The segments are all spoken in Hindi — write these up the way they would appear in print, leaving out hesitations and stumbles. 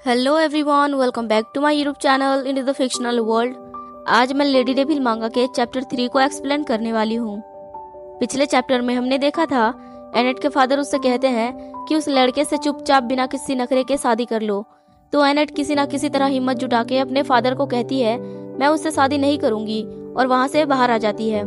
Hello everyone, welcome back to my YouTube channel into the fictional world. आज मैं लेडी डेविल मांगा के चैप्टर 3 को एक्सप्लेन करने वाली हूँ। पिछले चैप्टर में हमने देखा था एनेट के फादर उससे कहते हैं कि उस लड़के से चुपचाप बिना किसी नखरे के शादी कर लो। तो एनेट किसी न किसी तरह हिम्मत जुटा के अपने फादर को कहती है मैं उससे शादी नहीं करूंगी, और वहाँ से बाहर आ जाती है।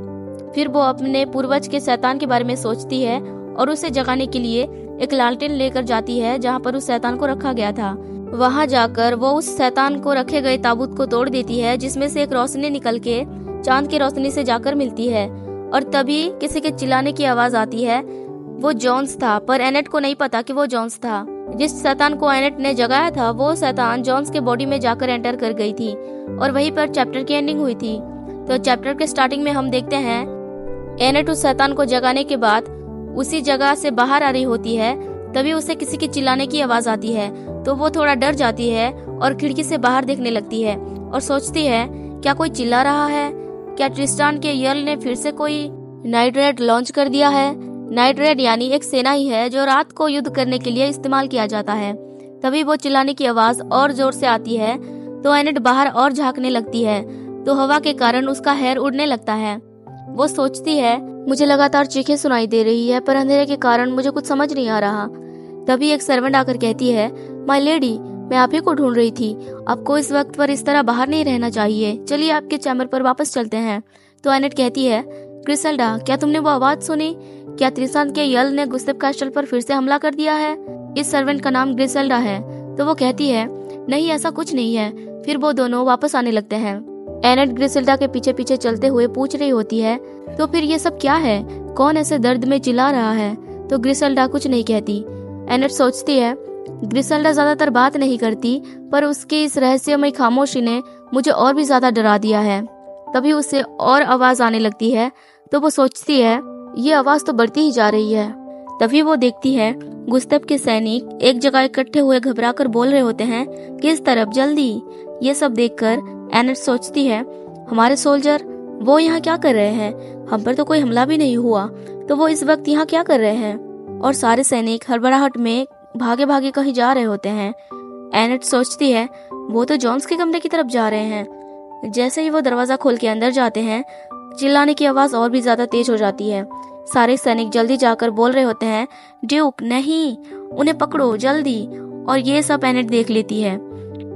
फिर वो अपने पूर्वज के शैतान के बारे में सोचती है और उसे जगाने के लिए एक लालटेन लेकर जाती है जहाँ पर उस शैतान को रखा गया था। वहां जाकर वो उस शैतान को रखे गए ताबूत को तोड़ देती है, जिसमें से एक रोशनी निकल के चांद की रोशनी से जाकर मिलती है। और तभी किसी के चिल्लाने की आवाज आती है। वो जॉन्स था, पर एनेट को नहीं पता कि वो जॉन्स था। जिस शैतान को एनेट ने जगाया था वो शैतान जॉन्स के बॉडी में जाकर एंटर कर गई थी, और वहीं पर चैप्टर की एंडिंग हुई थी। तो चैप्टर के स्टार्टिंग में हम देखते हैं एनेट उस शैतान को जगाने के बाद उसी जगह से बाहर आ रही होती है। तभी उसे किसी के चिल्लाने की आवाज आती है, तो वो थोड़ा डर जाती है और खिड़की से बाहर देखने लगती है और सोचती है क्या कोई चिल्ला रहा है, क्या ट्रिस्टान के यर्ल ने फिर से कोई नाइट रेड लॉन्च कर दिया है। नाइट रेड यानी एक सेना ही है जो रात को युद्ध करने के लिए इस्तेमाल किया जाता है। तभी वो चिल्लाने की आवाज और जोर से आती है, तो एनेट बाहर और झांकने लगती है, तो हवा के कारण उसका हेयर उड़ने लगता है। वो सोचती है मुझे लगातार चीखें सुनाई दे रही है, पर अंधेरे के कारण मुझे कुछ समझ नहीं आ रहा। तभी एक सर्वेंट आकर कहती है माय लेडी, मैं आप ही को ढूंढ रही थी। आपको इस वक्त पर इस तरह बाहर नहीं रहना चाहिए, चलिए आपके चैम्बर पर वापस चलते हैं। तो एनेट कहती है ग्रिसेल्डा, क्या तुमने वो आवाज सुनी? क्या त्रिशांत के यल ने गुस्ताव कैस्टल पर फिर से हमला कर दिया है? इस सर्वेंट का नाम ग्रिसेल्डा है। तो वो कहती है नहीं, ऐसा कुछ नहीं है। फिर वो दोनों वापस आने लगते हैं। एनेट ग्रिसेल्डा के पीछे पीछे चलते हुए पूछ रही होती है तो फिर ये सब क्या है, कौन ऐसे दर्द में चिल्ला रहा है? तो ग्रिसेल्डा कुछ नहीं कहती। एनेट सोचती है ग्रिसेल्डा ज्यादातर बात नहीं करती, पर उसकी इस रहस्यमय खामोशी ने मुझे और भी ज्यादा डरा दिया है। तभी उसे और आवाज आने लगती है, तो वो सोचती है ये आवाज तो बढ़ती ही जा रही है। तभी वो देखती है गुस्ताव के सैनिक एक जगह इकट्ठे हुए घबराकर बोल रहे होते हैं किस तरफ, जल्दी। ये सब देखकर एनेट सोचती है हमारे सोल्जर वो यहाँ क्या कर रहे हैं? हम पर तो कोई हमला भी नहीं हुआ, तो वो इस वक्त यहाँ क्या कर रहे हैं? और सारे सैनिक हड़बड़ाहट में भागे भागे कहीं जा रहे होते हैं। एनेट सोचती है वो तो जॉन्स के कमरे की तरफ जा रहे हैं। जैसे ही वो दरवाजा खोल के अंदर जाते हैं, चिल्लाने की आवाज और भी ज्यादा तेज हो जाती है। सारे सैनिक जल्दी जाकर बोल रहे होते हैं ड्यूक नहीं, उन्हें पकड़ो जल्दी। और ये सब एनेट देख लेती है।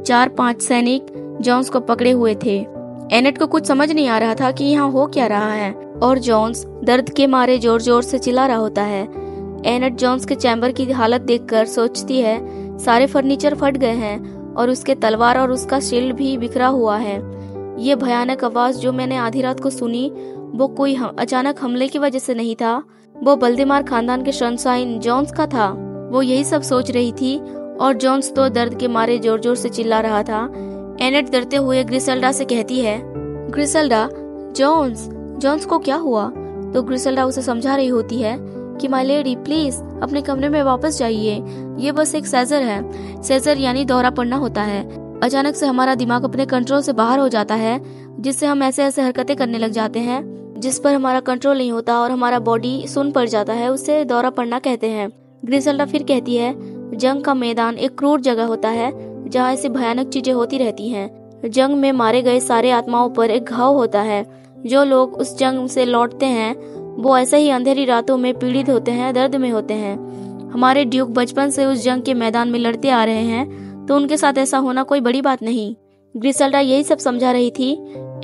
4-5 सैनिक जॉन्स को पकड़े हुए थे। एनेट को कुछ समझ नहीं आ रहा था कि यहाँ हो क्या रहा है, और जॉन्स दर्द के मारे जोर जोर से चिल्ला रहा होता है। एनेट जॉन्स के चैम्बर की हालत देखकर सोचती है सारे फर्नीचर फट गए हैं और उसके तलवार और उसका शील्ड भी बिखरा हुआ है। ये भयानक आवाज जो मैंने आधी रात को सुनी वो कोई अचानक हमले की वजह से नहीं था, वो बल्देमार खानदान के शनशाइन जॉन्स का था। वो यही सब सोच रही थी, और जॉन्स तो दर्द के मारे जोर जोर से चिल्ला रहा था। एनेट डरते हुए ग्रिसेल्डा से कहती है ग्रिसेल्डा, जॉन्स को क्या हुआ? तो ग्रिसेल्डा उसे समझा रही होती है कि माय लेडी प्लीज अपने कमरे में वापस जाइए, ये बस एक सेजर है। सेजर यानी दौरा पड़ना होता है। अचानक से हमारा दिमाग अपने कंट्रोल से बाहर हो जाता है, जिससे हम ऐसे ऐसे हरकतें करने लग जाते हैं जिस पर हमारा कंट्रोल नहीं होता और हमारा बॉडी सुन्न पड़ जाता है। उसे दौरा पड़ना कहते हैं। ग्रिसेल्डा फिर कहती है जंग का मैदान एक क्रूर जगह होता है जहाँ ऐसी भयानक चीजें होती रहती हैं। जंग में मारे गए सारे आत्माओं पर एक घाव होता है। जो लोग उस जंग से लौटते हैं वो ऐसे ही अंधेरी रातों में पीड़ित होते हैं, दर्द में होते हैं। हमारे ड्यूक बचपन से उस जंग के मैदान में लड़ते आ रहे हैं, तो उनके साथ ऐसा होना कोई बड़ी बात नहीं। ग्रिसेल्डा यही सब समझा रही थी।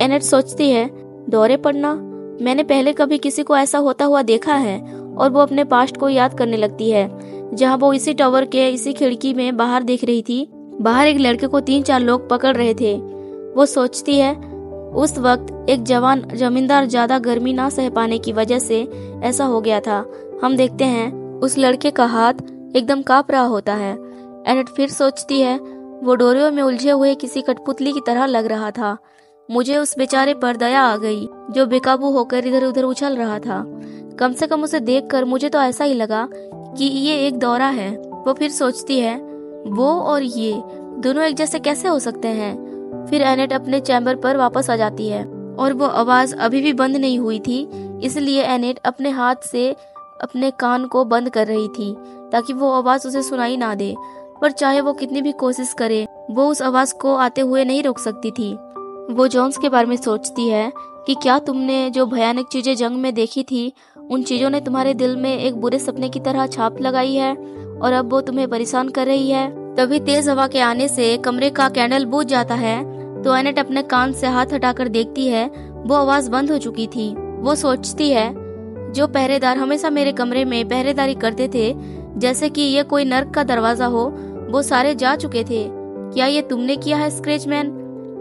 एनेट सोचती है दौरे पड़ना, मैंने पहले कभी किसी को ऐसा होता हुआ देखा है, और वो अपने पास्ट को याद करने लगती है जहाँ वो इसी टावर के इसी खिड़की में बाहर देख रही थी। बाहर एक लड़के को 3-4 लोग पकड़ रहे थे। वो सोचती है उस वक्त एक जवान जमींदार ज्यादा गर्मी ना सह पाने की वजह से ऐसा हो गया था। हम देखते हैं उस लड़के का हाथ एकदम कांप रहा होता है। एनेट फिर सोचती है वो डोरियों में उलझे हुए किसी कठपुतली की तरह लग रहा था। मुझे उस बेचारे पर दया आ गई जो बेकाबू होकर इधर उधर उछल रहा था। कम से कम उसे देखकर मुझे तो ऐसा ही लगा कि ये एक दौरा है। वो फिर सोचती है वो और ये दोनों एक जैसे कैसे हो सकते हैं। फिर एनेट अपने चैम्बर पर वापस आ जाती है, और वो आवाज अभी भी बंद नहीं हुई थी, इसलिए एनेट अपने हाथ से अपने कान को बंद कर रही थी ताकि वो आवाज उसे सुनाई ना दे। पर चाहे वो कितनी भी कोशिश करे वो उस आवाज को आते हुए नहीं रोक सकती थी। वो जॉन्स के बारे में सोचती है कि क्या तुमने जो भयानक चीजें जंग में देखी थी उन चीजों ने तुम्हारे दिल में एक बुरे सपने की तरह छाप लगाई है और अब वो तुम्हें परेशान कर रही है। तभी तेज हवा के आने से कमरे का कैंडल बुझ जाता है तो एनेट अपने कान से हाथ हटाकर देखती है, वो आवाज बंद हो चुकी थी। वो सोचती है जो पहरेदार हमेशा मेरे कमरे में पहरेदारी करते थे जैसे कि ये कोई नर्क का दरवाजा हो, वो सारे जा चुके थे। क्या ये तुमने किया है स्क्रैचमैन?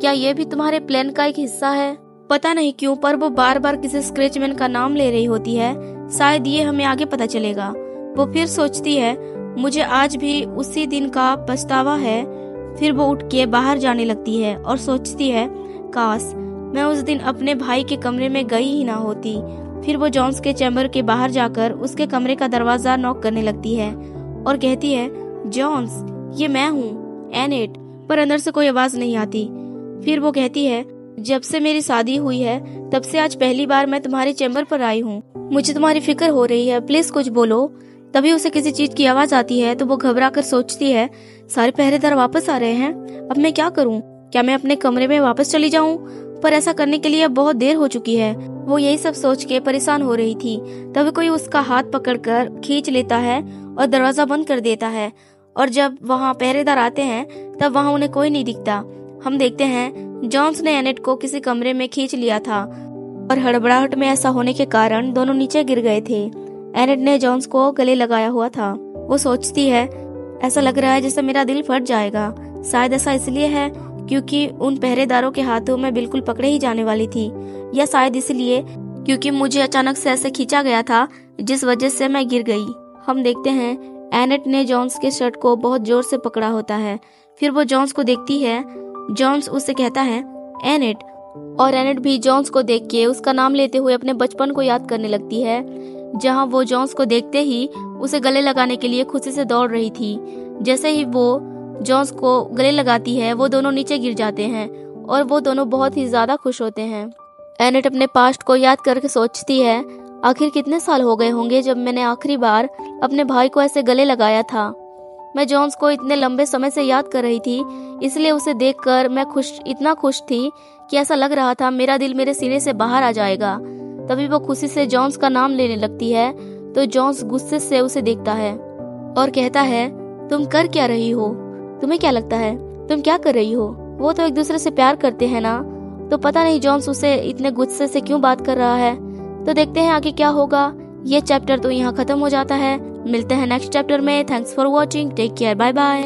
क्या ये भी तुम्हारे प्लान का एक हिस्सा है? पता नहीं क्यों पर वो बार बार किसी स्क्रैचमैन का नाम ले रही होती है, शायद ये हमें आगे पता चलेगा। वो फिर सोचती है मुझे आज भी उसी दिन का पछतावा है। फिर वो उठ के बाहर जाने लगती है और सोचती है काश मैं उस दिन अपने भाई के कमरे में गई ही ना होती। फिर वो जॉन्स के चैम्बर के बाहर जाकर उसके कमरे का दरवाजा नॉक करने लगती है और कहती है जॉन्स ये मैं हूँ एनेट, पर अंदर से कोई आवाज नहीं आती। फिर वो कहती है जब से मेरी शादी हुई है तब से आज पहली बार मैं तुम्हारे चैम्बर पर आई हूँ, मुझे तुम्हारी फिक्र हो रही है, प्लीज कुछ बोलो। तभी उसे किसी चीज की आवाज आती है तो वो घबरा कर सोचती है सारे पहरेदार वापस आ रहे हैं, अब मैं क्या करूं? क्या मैं अपने कमरे में वापस चली जाऊं? पर ऐसा करने के लिए बहुत देर हो चुकी है। वो यही सब सोच के परेशान हो रही थी तभी कोई उसका हाथ पकड़कर खींच लेता है और दरवाजा बंद कर देता है। और जब वहाँ पहरेदार आते हैं तब वहाँ उन्हें कोई नहीं दिखता। हम देखते हैं जॉन्स ने एनेट को किसी कमरे में खींच लिया था और हड़बड़ाहट में ऐसा होने के कारण दोनों नीचे गिर गए थे। एनेट ने जॉन्स को गले लगाया हुआ था। वो सोचती है ऐसा लग रहा है जैसे मेरा दिल फट जाएगा। शायद ऐसा इसलिए है क्योंकि उन पहरेदारों के हाथों में बिल्कुल पकड़े ही जाने वाली थी, या शायद इसलिए क्योंकि मुझे अचानक से ऐसे खींचा गया था जिस वजह से मैं गिर गई। हम देखते हैं एनेट ने जॉन्स के शर्ट को बहुत जोर से पकड़ा होता है। फिर वो जॉन्स को देखती है। जॉन्स उससे कहता है एनेट, और एनेट भी जॉन्स को देख के उसका नाम लेते हुए अपने बचपन को याद करने लगती है जहाँ वो जॉन्स को देखते ही उसे गले लगाने के लिए खुशी से दौड़ रही थी। जैसे ही वो जॉन्स को गले लगाती है वो दोनों नीचे गिर जाते हैं और वो दोनों बहुत ही ज्यादा खुश होते हैं। एनेट अपने पास्ट को याद करके सोचती है आखिर कितने साल हो गए होंगे जब मैंने आखिरी बार अपने भाई को ऐसे गले लगाया था। मैं जॉन्स को इतने लंबे समय से याद कर रही थी, इसलिए उसे देखकर मैं इतना खुश थी कि ऐसा लग रहा था मेरा दिल मेरे सीने से बाहर आ जाएगा। तभी वो खुशी से जॉन्स का नाम लेने लगती है तो जॉन्स गुस्से से उसे देखता है और कहता है तुम कर क्या रही हो? तुम्हें क्या लगता है तुम क्या कर रही हो? वो तो एक दूसरे से प्यार करते हैं ना। तो पता नहीं जॉन्स उसे इतने गुस्से से क्यों बात कर रहा है। तो देखते हैं आगे क्या होगा। ये चैप्टर तो यहाँ खत्म हो जाता है। मिलते हैं नेक्स्ट चैप्टर में। Thanks for watching, take care, bye bye.